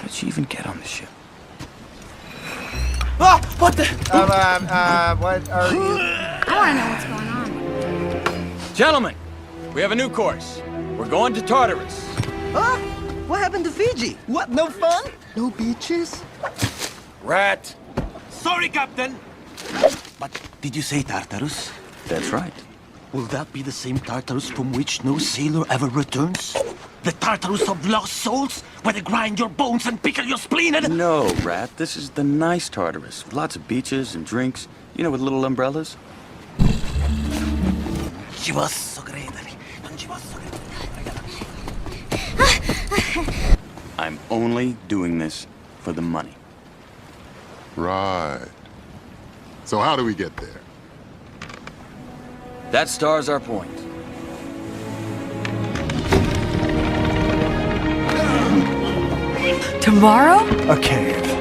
did she even get on the ship? Ah! What the? What are you... I want to know what's going on. Gentlemen, we have a new course. We're going to Tartarus. Huh? What happened to Fiji? What, no fun? No beaches? Rat. Sorry, Captain. But did you say Tartarus? That's right. Will that be the same Tartarus from which no sailor ever returns? The Tartarus of lost souls, where they grind your bones and pickle your spleen and... No, Rat. This is the nice Tartarus. Lots of beaches and drinks. You know, with little umbrellas. She was so great. She was so great. I'm only doing this for the money. Right. So how do we get there? That star's our point. Tomorrow? A cave.